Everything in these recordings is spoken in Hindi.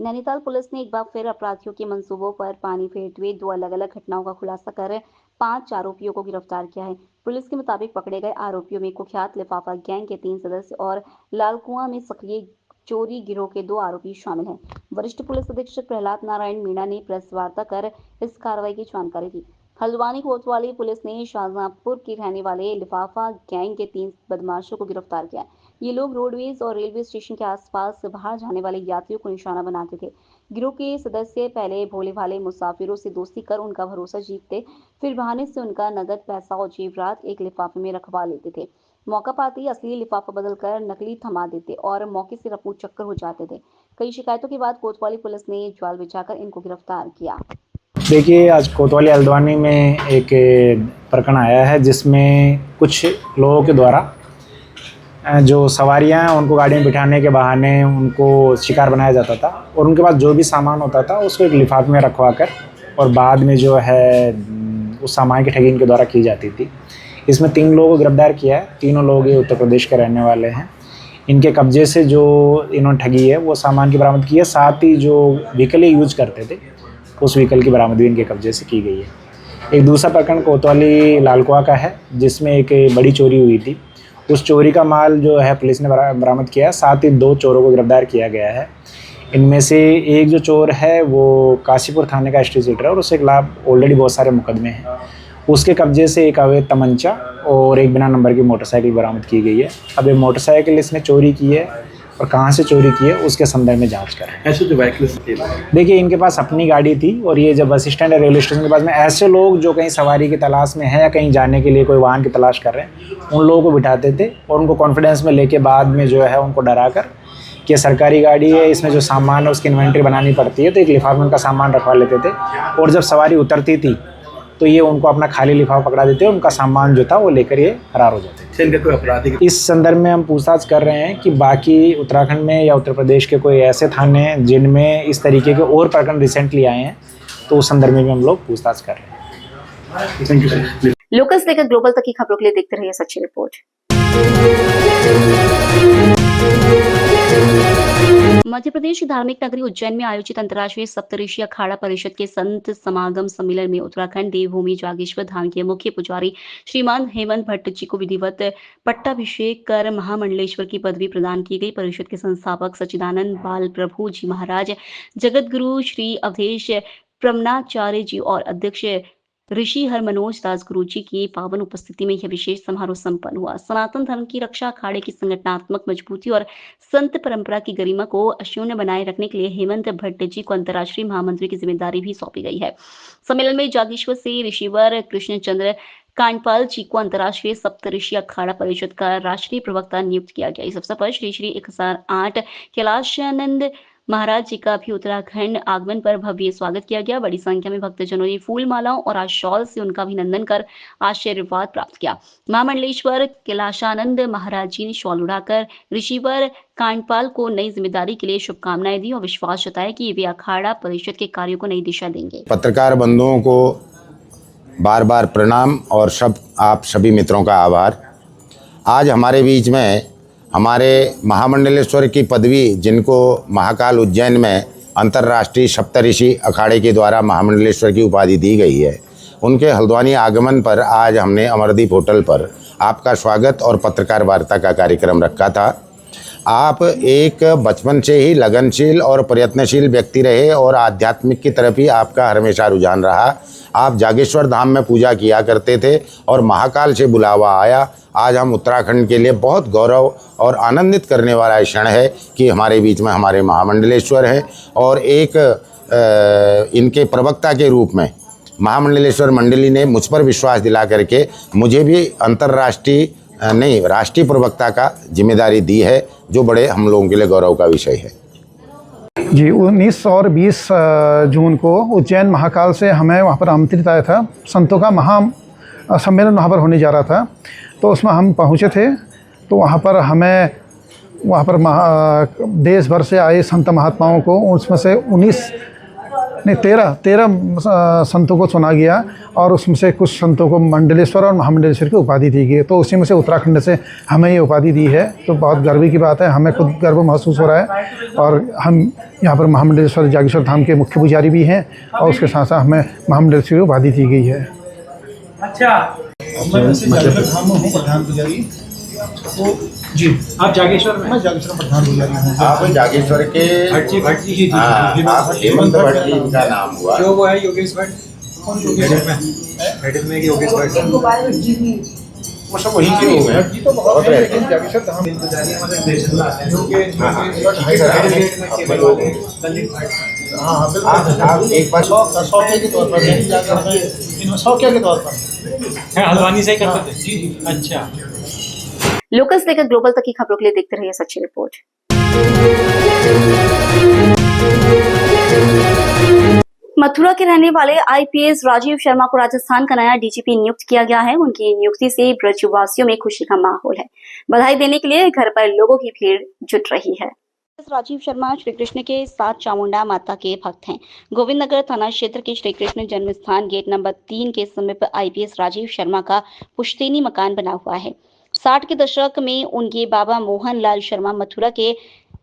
नैनीताल पुलिस ने एक बार फिर अपराधियों के मंसूबों पर पानी फेरते हुए 2 अलग-अलग घटनाओं का खुलासा कर 5 आरोपियों को गिरफ्तार किया है। पुलिस के मुताबिक पकड़े गए आरोपियों में कुख्यात लिफाफा गैंग के 3 सदस्य और लालकुआं में सक्रिय चोरी गिरोह के 2 आरोपी शामिल हैं। वरिष्ठ पुलिस अधीक्षक प्रहलाद नारायण मीणा ने प्रेस वार्ता कर इस कार्रवाई की जानकारी दी। हल्द्वानी कोतवाली पुलिस ने शाहजहांपुर के रहने वाले लिफाफा गैंग के 3 बदमाशों को गिरफ्तार किया। ये लोग रोडवेज और रेलवे स्टेशन के आसपास बाहर जाने वाले यात्रियों को निशाना बनाते थे। गिरोह के सदस्य पहले भोले भाले मुसाफिरों से दोस्ती कर उनका भरोसा जीतते, फिर बहाने से उनका नगद पैसा और जेवरात एक लिफाफे में रखवा लेते थे। मौका पाते ही असली लिफाफा बदलकर नकली थमा देते और मौके से रफू चक्कर हो जाते थे। कई शिकायतों के बाद कोतवाली पुलिस ने जाल बिछाकर इनको गिरफ्तार किया। देखिए, आज कोतवाली हल्द्वानी में एक प्रकरण आया है जिसमें कुछ लोगों के द्वारा जो सवारियां हैं उनको गाड़ी में बिठाने के बहाने उनको शिकार बनाया जाता था और उनके पास जो भी सामान होता था उसको एक लिफाफे में रखवा कर और बाद में जो है उस सामान की ठगी इनके द्वारा की जाती थी। इसमें 3 लोगों को गिरफ्तार किया है। तीनों लोग ये उत्तर प्रदेश के रहने वाले हैं। इनके कब्जे से जो इन्होंने ठगी है वो सामान की बरामद की है, साथ ही जो व्हीकल यूज करते थे उस व्हीकल की बरामदगी इनके कब्जे से की गई है। एक दूसरा प्रकरण कोतवाली लालकुआ का है जिसमें एक बड़ी चोरी हुई थी। उस चोरी का माल जो है पुलिस ने बरामद किया है, साथ ही 2 चोरों को गिरफ्तार किया गया है। इनमें से एक जो चोर है वो काशीपुर थाने का स्ट्रीट शीटर है और उसके खिलाफ ऑलरेडी बहुत सारे मुकदमे हैं। उसके कब्जे से एक अवैध तमंचा और एक बिना नंबर की मोटरसाइकिल बरामद की गई है। अब ये मोटरसाइकिल इसने चोरी की है और कहाँ से चोरी की है उसके संदर्भ में जांच कर रहे हैं। ऐसे जो व्हीकल देखिए, इनके पास अपनी गाड़ी थी और ये जब बस स्टैंड या रेलवे स्टेशन के पास में ऐसे लोग जो कहीं सवारी की तलाश में हैं या कहीं जाने के लिए कोई वाहन की तलाश कर रहे हैं उन लोगों को बिठाते थे और उनको कॉन्फिडेंस में लेके बाद में जो है उनको डरा कर कि सरकारी गाड़ी है, इसमें जो सामान है उसकी इन्वेंट्री बनानी पड़ती है, तो एक लिफाफे में उनका सामान रखवा लेते थे और जब सवारी उतरती थी तो ये उनको अपना खाली लिफाफा पकड़ा देते और उनका सामान जो था वो लेकर ये फरार हो जाते थे। इनका कोई आपराधिक इस संदर्भ में हम पूछताछ कर रहे हैं कि बाकी उत्तराखंड में या उत्तर प्रदेश के कोई ऐसे थाने हैं जिनमें इस तरीके के और प्रकरण रिसेंटली आए हैं, तो उस संदर्भ में भी हम लोग पूछताछ कर रहे हैं। Thank you sir. लोकल से लेकर ग्लोबल तक की खबरों के लिए देखते रहिए सच्ची रिपोर्ट। मध्य प्रदेश की धार्मिक नगरी उज्जैन में आयोजित अंतर्राष्ट्रीय सप्तऋषि अखाड़ा परिषद के संत समागम सम्मेलन में उत्तराखंड देवभूमि जागेश्वर धाम के मुख्य पुजारी श्रीमान हेमंत भट्ट जी को विधिवत पट्टाभिषेक कर महामंडलेश्वर की पदवी प्रदान की गई। परिषद के संस्थापक सच्चिदानंद बाल प्रभु जी महाराज, जगत गुरु श्री अवधेश प्रमनाचार्य जी और अध्यक्ष ऋषि हर मनोज दास गुरु जी की पावन उपस्थिति में यह विशेष समारोह संपन्न हुआ। सनातन धर्म की रक्षा, अखाड़े की संगठनात्मक मजबूती और संत परंपरा की गरिमा को अक्षुण्ण बनाए रखने के लिए हेमंत भट्ट जी को अंतर्राष्ट्रीय महामंत्री की जिम्मेदारी भी सौंपी गई है। सम्मेलन में जागेश्वर से ऋषिवर कृष्णचंद्र कांडपाल जी को अंतर्राष्ट्रीय सप्तऋषि अखाड़ा परिषद का राष्ट्रीय प्रवक्ता नियुक्त किया गया। इस अवसर पर श्री 1008 कैलाशानंद महाराज जी का भी उत्तराखंड आगमन पर भव्य स्वागत किया गया। बड़ी संख्या में भक्तजनों ने फूल मालाओं और आशॉल से उनका अभिनंदन कर आशीर्वाद प्राप्त किया। महामंडलेश्वर कैलाशानंद महाराज जी ने शॉल उड़ाकर ऋषिवर कांडपाल को नई जिम्मेदारी के लिए शुभकामनाएं दी और विश्वास जताया कि वे अखाड़ा परिषद के कार्यों को नई दिशा देंगे। पत्रकार बंधुओं को बार बार प्रणाम और आप सभी मित्रों का आभार। आज हमारे बीच में हमारे महामंडलेश्वर की पदवी, जिनको महाकाल उज्जैन में अंतर्राष्ट्रीय सप्तऋषि अखाड़े के द्वारा महामंडलेश्वर की उपाधि दी गई है, उनके हल्द्वानी आगमन पर आज हमने अमरदीप होटल पर आपका स्वागत और पत्रकार वार्ता का कार्यक्रम रखा था। आप एक बचपन से ही लगनशील और प्रयत्नशील व्यक्ति रहे और आध्यात्मिक की तरफ ही आपका हमेशा रुझान रहा। आप जागेश्वर धाम में पूजा किया करते थे और महाकाल से बुलावा आया। आज हम उत्तराखंड के लिए बहुत गौरव और आनंदित करने वाला क्षण है कि हमारे बीच में हमारे महामंडलेश्वर हैं और एक इनके प्रवक्ता के रूप में महामंडलेश्वर मंडली ने मुझ पर विश्वास दिला करके मुझे भी अंतर्राष्ट्रीय नहीं राष्ट्रीय प्रवक्ता का जिम्मेदारी दी है, जो बड़े हम लोगों के लिए गौरव का विषय है। जी 19 और 20 जून को उज्जैन महाकाल से हमें वहाँ पर आमंत्रित आया था। संतों का महा सम्मेलन वहाँ पर होने जा रहा था, तो उसमें हम पहुँचे थे। तो वहाँ पर हमें देश भर से आए संत महात्माओं को, उसमें से 19 नहीं, 13 संतों को चुना गया और उसमें से कुछ संतों को मंडलेश्वर और महामंडलेश्वर की उपाधि दी गई। तो उसी में से उत्तराखंड से हमें ये उपाधि दी है, तो बहुत गर्व की बात है, हमें खुद गर्व महसूस हो रहा है। और हम यहाँ पर महामंडलेश्वर जागेश्वर धाम के मुख्य पुजारी भी हैं और उसके साथ साथ हमें महामंडलेश्वर की उपाधि दी गई है। अच्छा, प्रधान पुजारी जी आप जागेश्वर में? मैं जागेश्वर प्रधान पुजारी हूँ। आप जागेश्वर के भट्ट जी जी आप हेमंत भट्ट जी का नाम हुआ। जो वो है योगेश भट्ट, हेडर में योगेश भट्ट, वो सब वहीं के लोग हैं। जी तो बहुत है, लेकिन जागेश्वर धाम आप एक बार सौख्या के तौर पर सौख्या के तौर पर हल्द्वानी से ही करते थे। जी जी अच्छा। लोकल्स लेकर ग्लोबल तक की खबरों के लिए देखते रहिए सच्ची रिपोर्ट। मथुरा के रहने वाले आईपीएस राजीव शर्मा को राजस्थान का नया डीजीपी नियुक्त किया गया है। उनकी नियुक्ति से ब्रजवासियों में खुशी का माहौल है। बधाई देने के लिए घर पर लोगों की भीड़ जुट रही है। राजीव शर्मा श्री कृष्ण के साथ चामुंडा माता के भक्त हैं। गोविंद नगर थाना क्षेत्र के श्री कृष्ण जन्म स्थान गेट नंबर 3 के समीप आईपीएस राजीव शर्मा का पुश्तैनी मकान बना हुआ है। 60 के दशक में उनके बाबा मोहन लाल शर्मा मथुरा के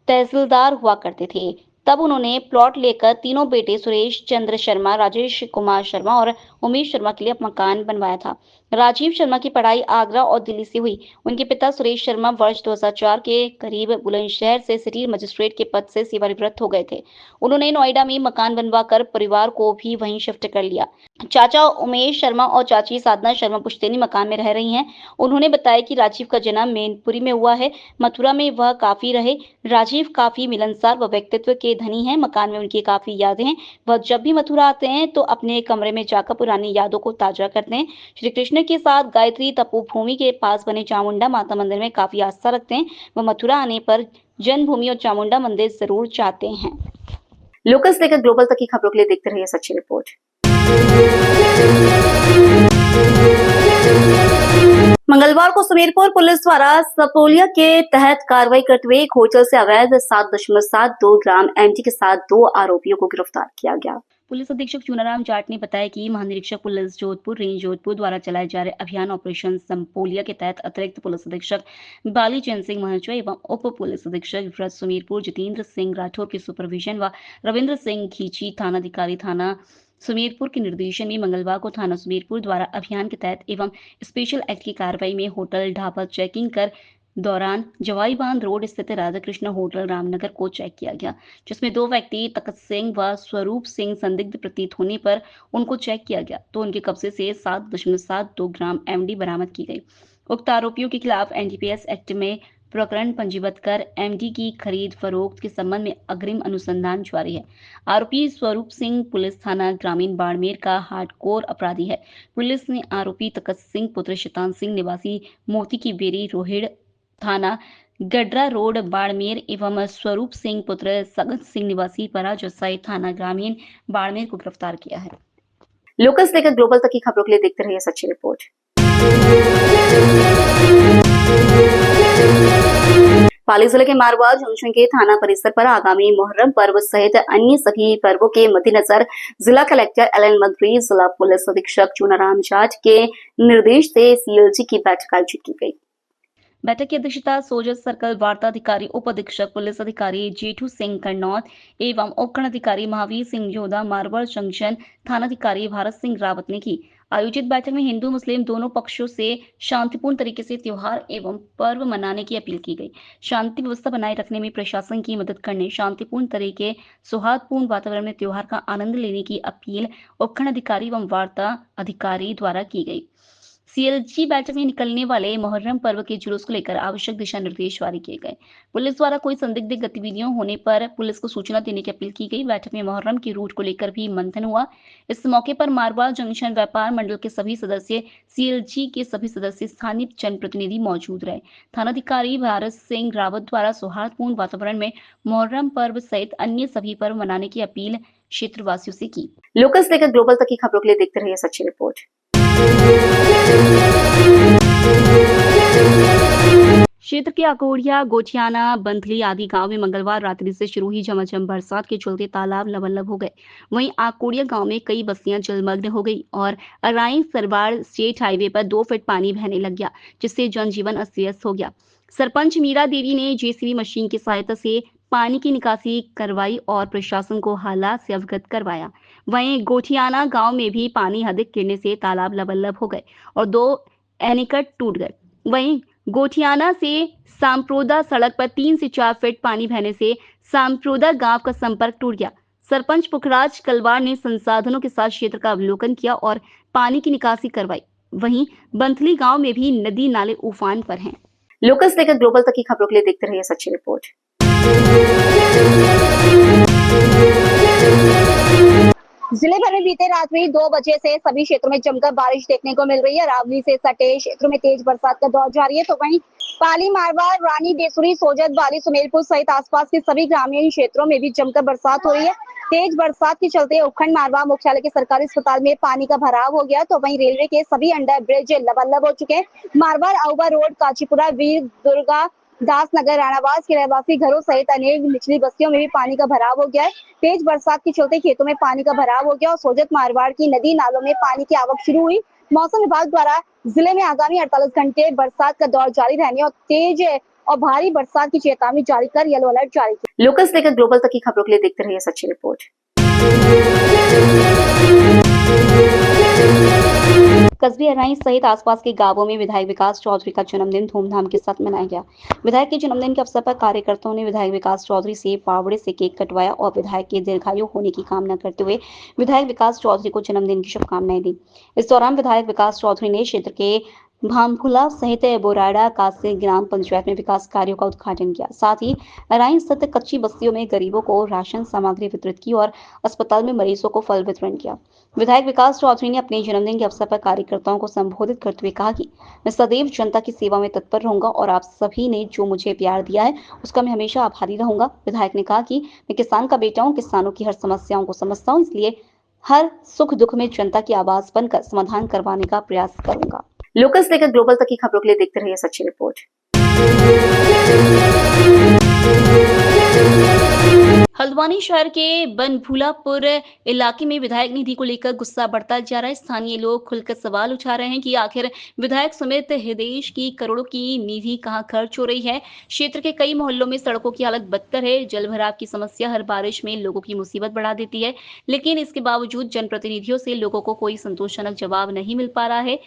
तहसीलदार हुआ करते थे। तब उन्होंने प्लॉट लेकर तीनों बेटे सुरेश चंद्र शर्मा, राजेश कुमार शर्मा और उमेश शर्मा के लिए मकान बनवाया था। राजीव शर्मा की पढ़ाई आगरा और दिल्ली से हुई। उनके पिता सुरेश शर्मा वर्ष 2004 के करीब बुलंदशहर से सिटी मजिस्ट्रेट के पद से सेवानिवृत्त हो गए थे। उन्होंने नोएडा में मकान बनवाकर परिवार को भी वहीं शिफ्ट कर लिया। चाचा उमेश शर्मा और चाची साधना शर्मा पुश्तैनी मकान में रह रही हैं। उन्होंने बताया कि राजीव का जन्म मैनपुरी में हुआ है। मथुरा में वह काफी रहे। राजीव काफी मिलनसार व व्यक्तित्व के धनी हैं। मकान में उनकी काफी यादें हैं। वह जब भी मथुरा आते हैं तो अपने कमरे में जाकर पुरानी यादों को ताजा करते हैं। श्री कृष्ण के साथ गायत्री तपोभूमि के पास बने चामुंडा माता मंदिर में काफी आस्था रखते हैं। वह मथुरा आने पर जन्मभूमि और चामुंडा मंदिर जरूर चाहते हैं। लोकल्स लेकर ग्लोबल तक की खबरों के लिए देखते रहिए सच्ची रिपोर्ट। मंगलवार को सुमेरपुर पुलिस द्वारा सपोलिया के तहत कार्रवाई करते हुए एक होटल से अवैध 7.72 ग्राम एमडी के साथ 2 आरोपियों को गिरफ्तार किया गया। पुलिस अधीक्षक चूनाराम जाट ने बताया कि महानिरीक्षक पुलिस जोधपुर रेंज जोधपुर द्वारा चलाए जा रहे अभियान ऑपरेशन संपोलिया के तहत अतिरिक्त पुलिस अधीक्षक बाली चंद सिंह महचुआ एवं उप पुलिस अधीक्षक व्रत सुमेरपुर जितेंद्र सिंह राठौर के सुपरविजन व रविंद्र सिंह खींची थानाधिकारी थाना सुमेरपुर के निर्देशन में मंगलवार को थाना सुमेरपुर द्वारा अभियान के तहत एवं स्पेशल एक्ट की कार्रवाई में होटल ढाबा चेकिंग कर दौरान जवाई बांध रोड स्थित राधा कृष्ण होटल रामनगर को चेक किया गया, जिसमें 2 व्यक्ति तकत सिंह व स्वरूप सिंह संदिग्ध प्रतीत होने पर उनको चेक किया गया तो उनके कब्जे से 7.72 ग्राम एमडी बरामद की गई। उक्त आरोपियों के खिलाफ एनडीपीएस एक्ट में प्रकरण पंजीबद्ध कर एमडी की खरीद फरोख्त के संबंध में अग्रिम अनुसंधान जारी है। आरोपी स्वरूप सिंह पुलिस थाना ग्रामीण बाड़मेर का हार्डकोर अपराधी है। पुलिस ने आरोपी तकत सिंह पुत्र शैतान सिंह निवासी मोती की बेरी रोहिड़ थाना गडरा रोड बाड़मेर एवं स्वरूप सिंह पुत्र सगत सिंह निवासी परा जसाई थाना ग्रामीण बाड़मेर को गिरफ्तार किया है। लोकल्स लेकर ग्लोबल तक की खबरों के लिए देखते रहिए सच्ची रिपोर्ट। पाली जिले के मारवाड़ जंक्शन के थाना परिसर पर आगामी मुहर्रम पर्व सहित अन्य सभी पर्वों के मद्देनजर जिला कलेक्टर एल एन मंत्री, जिला पुलिस अधीक्षक चूनाराम जाट के निर्देश से सीएलजी की बैठक आयोजित की गई। बैठक की अध्यक्षता सोजत सर्कल वार्ता अधिकारी उप अधीक्षक पुलिस अधिकारी जेठू सिंह करनौत एवं उपखंड अधिकारी महावीर सिंह जोधा, मारवाड़ जंक्शन थानाधिकारी भारत सिंह रावत ने की। आयोजित बैठक में हिंदू मुस्लिम दोनों पक्षों से शांतिपूर्ण तरीके से त्योहार एवं पर्व मनाने की अपील की गई। शांति व्यवस्था बनाए रखने में प्रशासन की मदद करने, शांतिपूर्ण तरीके सौहार्दपूर्ण वातावरण में त्योहार का आनंद लेने की अपील उपखंड अधिकारी एवं वार्ता अधिकारी द्वारा की गई। सीएलजी बैठक में निकलने वाले मुहर्रम पर्व के जुलूस को लेकर आवश्यक दिशा निर्देश जारी किए गए। पुलिस द्वारा कोई संदिग्ध गतिविधियों होने पर पुलिस को सूचना देने की अपील की गई। बैठक में मुहर्रम की रूट को लेकर भी मंथन हुआ। इस मौके पर मारवाड़ जंक्शन व्यापार मंडल के सभी सदस्य, सीएलजी के सभी सदस्य, स्थानीय जनप्रतिनिधि मौजूद रहे। थानाधिकारी भारत सिंह रावत द्वारा सौहार्दपूर्ण वातावरण में मुहर्रम पर्व सहित अन्य सभी पर्व मनाने की अपील क्षेत्रवासियों से की। लोकल्स लेकर ग्लोबल तक की खबरों के लिए देखते रहिए सच्ची रिपोर्ट। क्षेत्र के अकोड़िया, गोठियाना, बंथली आदि गांव में मंगलवार रात्रि से शुरू हुई झमाझम बरसात के चलते तालाब लबालब हो गए। वहीं आकोड़िया गांव में कई बस्तियां जलमग्न हो गई और अराई सरवाड़ स्टेट हाईवे पर 2 फीट पानी बहने लग गया, जिससे जनजीवन अस्त व्यस्त हो गया। सरपंच मीरा देवी ने जेसीबी मशीन की सहायता से पानी की निकासी करवाई और प्रशासन को हालात से अवगत करवाया। वहीं गोठियाना गांव में भी पानी अधिक गिरने से तालाब लबालब हो गए और 2 एनीकट टूट गए। वहीं गोठियाना से सांप्रोदा सड़क पर 3 से 4 फीट पानी बहने से सांप्रोदा गांव का संपर्क टूट गया। सरपंच पुखराज कलवार ने संसाधनों के साथ क्षेत्र का अवलोकन किया और पानी की निकासी करवाई। वहीं बंथली गांव में भी नदी नाले उफान पर हैं। लोकल से लेकर ग्लोबल तक की खबरों के लिए देखते रहिए सच्ची रिपोर्ट। जिले भर में बीते रात हुई 2 बजे से सभी क्षेत्रों में जमकर बारिश देखने को मिल रही है। अरावली से सटे क्षेत्रों में तेज बरसात का दौर जारी है, तो वहीं पाली, मारवाड़, रानी, देसुरी, सोजत, बाली, सुमेरपुर सहित आसपास के सभी ग्रामीण क्षेत्रों में भी जमकर बरसात हो रही है। तेज बरसात के चलते उपखंड मारवाड़ मुख्यालय के सरकारी अस्पताल में पानी का भराव हो गया, तो वहीं रेलवे के सभी अंडर ब्रिज लबालब हो चुके हैं। मारवाड़ आउबा रोड, काचीपुरा, वीर दुर्गा दास नगर, राणावास के रहवासी घरों सहित अनेक निचली बस्तियों में भी पानी का भराव हो गया है। तेज बरसात के चलते खेतों में पानी का भराव हो गया और सोजत मारवाड़ की नदी नालों में पानी की आवक शुरू हुई। मौसम विभाग द्वारा जिले में आगामी 48 घंटे बरसात का दौर जारी रहने और तेज और भारी बरसात की चेतावनी जारी कर येलो अलर्ट जारी किया। लोकल से लेकर ग्लोबल तक की खबरों के लिए देखते रहिए सच्ची रिपोर्ट। कस्बे अराई सहित आसपास के गांवों में विधायक विकास चौधरी का जन्मदिन धूमधाम के साथ मनाया गया। विधायक के जन्मदिन के अवसर पर कार्यकर्ताओं ने विधायक विकास चौधरी से फावड़े से केक कटवाया और विधायक के दीर्घायु होने की कामना करते हुए विधायक विकास चौधरी को जन्मदिन की शुभकामनाएं दी। इस दौरान विधायक विकास चौधरी ने क्षेत्र के भामफुला सहित बोराड़ा कासे ग्राम पंचायत में विकास कार्यों का उद्घाटन किया। साथ ही अराई स्थित कच्ची बस्तियों में गरीबों को राशन सामग्री वितरित की और अस्पताल में मरीजों को फल वितरण किया। विधायक विकास चौधरी ने अपने जन्मदिन के अवसर पर कार्यकर्ताओं को संबोधित करते हुए कहा कि मैं सदैव जनता की सेवा में तत्पर रहूंगा और आप सभी ने जो मुझे प्यार दिया है उसका मैं हमेशा आभारी रहूंगा। विधायक ने कहा कि मैं किसान का बेटा हूं, किसानों की हर समस्याओं को समझता हूं, इसलिए हर सुख दुख में जनता की आवाज बनकर समाधान करवाने का प्रयास करूंगा। लोकल से लेकर ग्लोबल तक की खबरों के लिए देखते रहिए सच्ची रिपोर्ट। हल्द्वानी शहर के बनभूलापुर इलाके में विधायक निधि को लेकर गुस्सा बढ़ता जा रहा है। स्थानीय लोग खुलकर सवाल उठा रहे हैं कि आखिर विधायक सुमित हृदयेश की करोड़ों की निधि कहां खर्च हो रही है। क्षेत्र के कई मोहल्लों में सड़कों की हालत बदतर है। जल भराव की समस्या हर बारिश में लोगों की मुसीबत बढ़ा देती है, लेकिन इसके बावजूद जनप्रतिनिधियों से लोगों को कोई संतोषजनक जवाब नहीं मिल पा रहा है।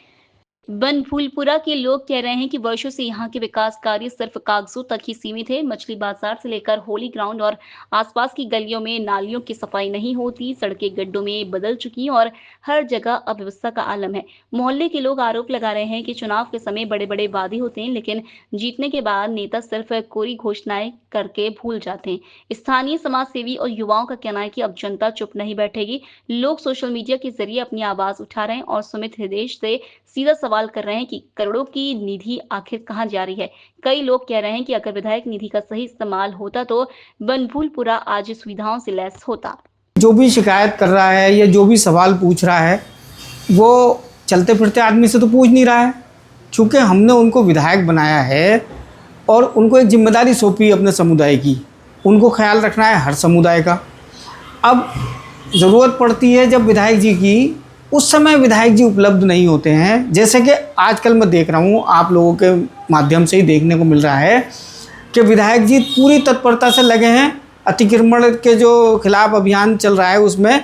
बनफूलपुरा के लोग कह रहे हैं कि वर्षों से यहाँ के विकास कार्य सिर्फ कागजों तक ही सीमित है। मछली बाजार से लेकर होली ग्राउंड और आसपास की गलियों में नालियों की सफाई नहीं होती, सड़कें गड्ढों में बदल चुकी और हर जगह अव्यवस्था का आलम है। मोहल्ले के लोग आरोप लगा रहे हैं कि चुनाव के समय बड़े बड़े वादे होते हैं, लेकिन जीतने के बाद नेता सिर्फ कोरी घोषणाएं करके भूल जाते हैं। स्थानीय समाज सेवी और युवाओं का कहना है कि अब जनता चुप नहीं बैठेगी। लोग सोशल मीडिया के जरिए अपनी आवाज उठा रहे हैं और सुमित हृदयेश से सीधा सवाल कर रहे हैं कि करोड़ों की निधि आखिर कहां जा रही है। कई लोग कह रहे हैं कि अगर विधायक निधि का सही इस्तेमाल होता तो बनफूलपुरा आज सुविधाओं से लैस होता। जो भी शिकायत कर रहा है या जो भी सवाल पूछ रहा है वो चलते फिरते आदमी से तो पूछ नहीं रहा है, क्योंकि हमने उनको विधायक बनाया है और उनको एक जिम्मेदारी सौंपी अपने समुदाय की। उनको ख्याल रखना है हर समुदाय का। अब ज़रूरत पड़ती है जब विधायक जी की, उस समय विधायक जी उपलब्ध नहीं होते हैं। जैसे कि आजकल मैं देख रहा हूँ, आप लोगों के माध्यम से ही देखने को मिल रहा है कि विधायक जी पूरी तत्परता से लगे हैं अतिक्रमण के जो खिलाफ अभियान चल रहा है उसमें,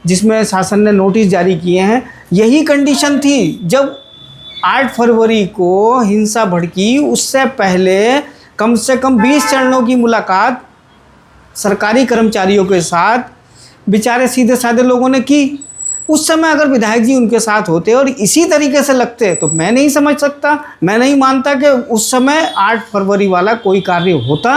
जिसमें शासन ने नोटिस जारी किए हैं। यही कंडीशन थी जब 8 फरवरी को हिंसा भड़की, उससे पहले कम से कम 20 चरणों की मुलाकात सरकारी कर्मचारियों के साथ बेचारे सीधे साधे लोगों ने की। उस समय अगर विधायक जी उनके साथ होते और इसी तरीके से लगते तो मैं नहीं समझ सकता, मैं नहीं मानता कि उस समय 8 फरवरी वाला कोई कार्य होता,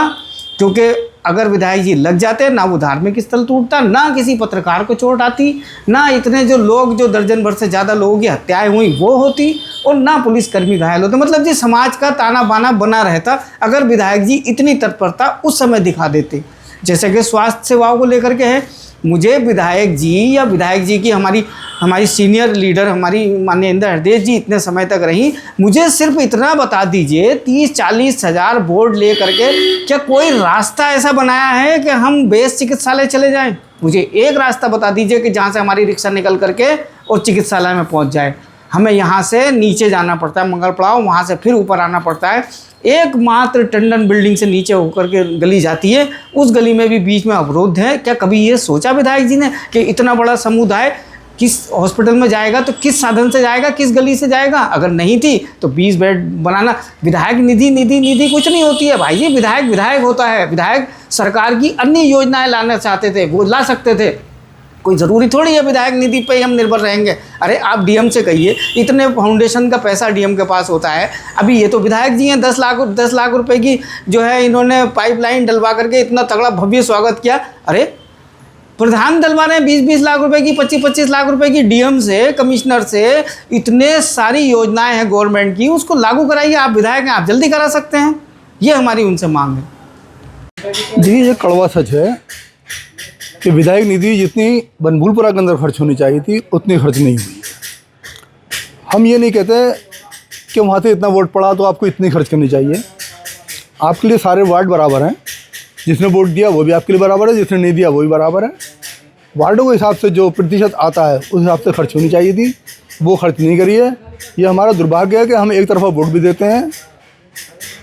क्योंकि अगर विधायक जी लग जाते ना वो धार्मिक स्थल टूटता, ना किसी पत्रकार को चोट आती, ना इतने जो लोग जो दर्जन भर से ज़्यादा लोगों की हत्याएं हुई वो होती, और ना पुलिसकर्मी घायल होते। मतलब जी समाज का ताना बाना बना रहता अगर विधायक जी इतनी तत्परता उस समय दिखा देते। जैसे कि स्वास्थ्य सेवाओं को लेकर के है, मुझे विधायक जी या विधायक जी की हमारी सीनियर लीडर हमारी माननीय इंदिरा हृदय जी इतने समय तक रही, मुझे सिर्फ इतना बता दीजिए 30-40 हज़ार बोर्ड ले करके क्या कोई रास्ता ऐसा बनाया है कि हम बेस चिकित्सालय चले जाएं? मुझे एक रास्ता बता दीजिए कि जहाँ से हमारी रिक्शा निकल करके और चिकित्सालय में पहुँच जाए। हमें यहाँ से नीचे जाना पड़ता है मंगल पड़ाव, वहाँ से फिर ऊपर आना पड़ता है। एकमात्र टंडन बिल्डिंग से नीचे होकर के गली जाती है, उस गली में भी बीच में अवरोध है। क्या कभी ये सोचा विधायक जी ने कि इतना बड़ा समुदाय किस हॉस्पिटल में जाएगा तो किस साधन से जाएगा, किस गली से जाएगा? अगर नहीं थी तो 20 बेड बनाना। विधायक निधि कुछ नहीं होती है भाई जी। विधायक होता है। विधायक सरकार की अन्य योजनाएं लाना चाहते थे, वो ला सकते थे। कोई ज़रूरी थोड़ी है विधायक निधि पे ही हम निर्भर रहेंगे। अरे आप डीएम से कहिए, इतने फाउंडेशन का पैसा डीएम के पास होता है। अभी ये तो विधायक जी हैं, 10 लाख रुपए की जो है इन्होंने पाइपलाइन डलवा करके इतना तगड़ा भव्य स्वागत किया। अरे प्रधान डलवा रहे हैं 20-20 लाख रुपए की, 25-25 लाख रुपए की डीएम से, कमिश्नर से। इतने सारी योजनाएं हैं गवर्नमेंट की, उसको लागू कराइए। आप विधायक हैं, आप जल्दी करा सकते हैं। ये हमारी उनसे मांग है। देखिए, ये कड़वा सच है कि विधायक निधि जितनी बनभूलपुरा के अंदर खर्च होनी चाहिए थी उतनी खर्च नहीं हुई। हम ये नहीं कहते कि वहाँ से इतना वोट पड़ा तो आपको इतनी खर्च करनी चाहिए। आपके लिए सारे वार्ड बराबर हैं। जिसने वोट दिया वो भी आपके लिए बराबर है, जिसने नहीं दिया वो भी बराबर है। वार्डों के हिसाब से जो प्रतिशत आता है उस हिसाब से खर्च होनी चाहिए थी, वो खर्च नहीं करी है। ये हमारा दुर्भाग्य है कि हम एक तरफा वोट भी देते हैं,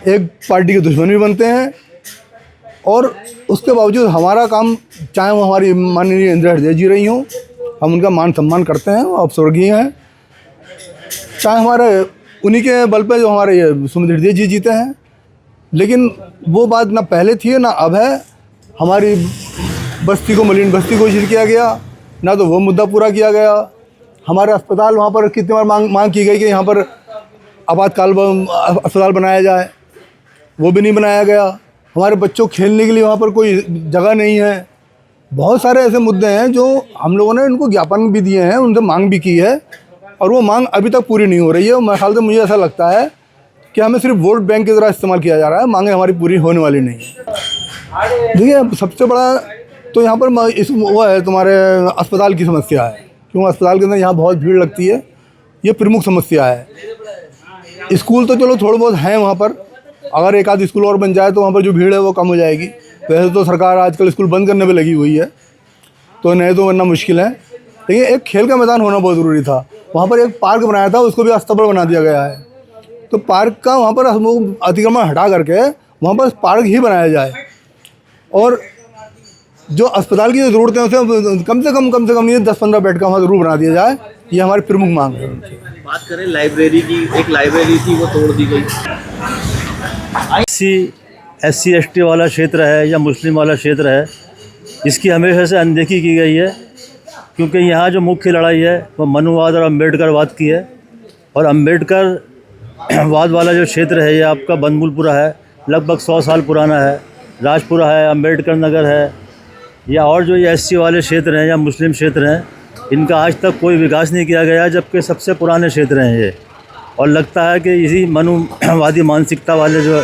एक पार्टी के दुश्मन भी बनते हैं, और उसके बावजूद हमारा काम, चाहे वो हमारी माननीय इंदिरा हृदय जी रही हों, हम उनका मान सम्मान करते हैं, अब स्वर्गीय हैं। चाहे हमारे उन्हीं के बल पे जो हमारे ये सुमित हृदय जी जीते हैं, लेकिन वो बात ना पहले थी ना अब है। हमारी बस्ती को, मलिन बस्ती को घोषित किया गया, ना तो वो मुद्दा पूरा किया गया। हमारे अस्पताल, वहाँ पर कितनी बार मांग की गई कि यहाँ पर आपातकाल अस्पताल बनाया जाए, वो भी नहीं बनाया गया। हमारे बच्चों खेलने के लिए वहाँ पर कोई जगह नहीं है। बहुत सारे ऐसे मुद्दे हैं जो हम लोगों ने उनको ज्ञापन भी दिए हैं, उनसे मांग भी की है, और वो मांग अभी तक पूरी नहीं हो रही है। मेरे ख्याल से मुझे ऐसा लगता है कि हमें सिर्फ वोट बैंक की तरह इस्तेमाल किया जा रहा है, मांगे हमारी पूरी होने वाली नहीं है। देखिए, सबसे बड़ा तो यहाँ पर वो है तुम्हारे अस्पताल की समस्या है, क्योंकि अस्पताल के अंदर यहाँ बहुत भीड़ लगती है, ये प्रमुख समस्या है। स्कूल तो चलो थोड़े बहुत हैं वहाँ पर, अगर एक आध स्कूल और बन जाए तो वहाँ पर जो भीड़ है वो कम हो जाएगी। वैसे तो सरकार आजकल स्कूल बंद करने पे लगी हुई है, तो नहीं तो वरना मुश्किल है। लेकिन एक खेल का मैदान होना बहुत ज़रूरी था। वहाँ पर एक पार्क बनाया था, उसको भी अस्तबल बना दिया गया है। तो पार्क का वहाँ पर हम लोग अतिक्रमण हटा करके वहाँ पर पार्क ही बनाया जाए, और जो अस्पताल की जो ज़रूरतें हैं उसे कम से कम ये 10-15 बेड का वहाँ ज़रूर बना दिया जाए। ये हमारी प्रमुख मांग है। बात करें लाइब्रेरी की, एक लाइब्रेरी थी वो तोड़ दी गई। SC ST वाला क्षेत्र है या मुस्लिम वाला क्षेत्र है, इसकी हमेशा से अनदेखी की गई है, क्योंकि यहाँ जो मुख्य लड़ाई है वो मनुवाद और अम्बेडकरवाद की है। और अम्बेडकर वाद वाला जो क्षेत्र है ये आपका बनभूलपुरा है, लगभग 100 साल पुराना है। राजपुरा है, अम्बेडकर नगर है, या और जो ये SC वाले क्षेत्र हैं या मुस्लिम क्षेत्र हैं, इनका आज तक कोई विकास नहीं किया गया, जबकि सबसे पुराने क्षेत्र हैं ये। और लगता है कि इसी मनुवादी मानसिकता वाले जो,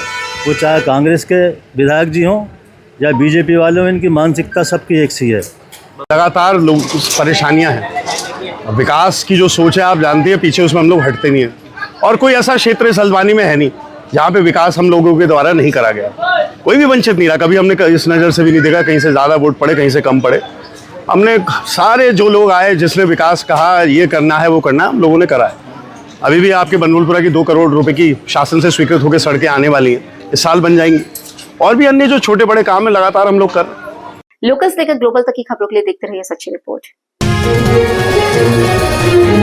वो चाहे कांग्रेस के विधायक जी हों या बीजेपी वाले हों, इनकी मानसिकता सबकी एक सी है। लगातार लोग कुछ परेशानियां हैं। विकास की जो सोच है आप जानती है, पीछे उसमें हम लोग हटते नहीं हैं। और कोई ऐसा क्षेत्र इस हल्द्वानी में है नहीं जहाँ पे विकास हम लोगों के द्वारा नहीं करा गया। कोई भी वंचित नहीं रहा, कभी हमने इस नज़र से भी नहीं देखा कहीं से ज़्यादा वोट पड़े कहीं से कम पड़े। हमने सारे जो लोग आए, जिसने विकास कहा ये करना है वो करना, हम लोगों ने करा है। अभी भी आपके बनभूलपुरा की 2 करोड़ रुपए की शासन से स्वीकृत होकर सड़कें आने वाली हैं, इस साल बन जाएंगी। और भी अन्य जो छोटे बड़े काम है लगातार हम लोग कर। लोकल से लेकर ग्लोबल तक की खबरों के लिए देखते रहिए सच्ची रिपोर्ट।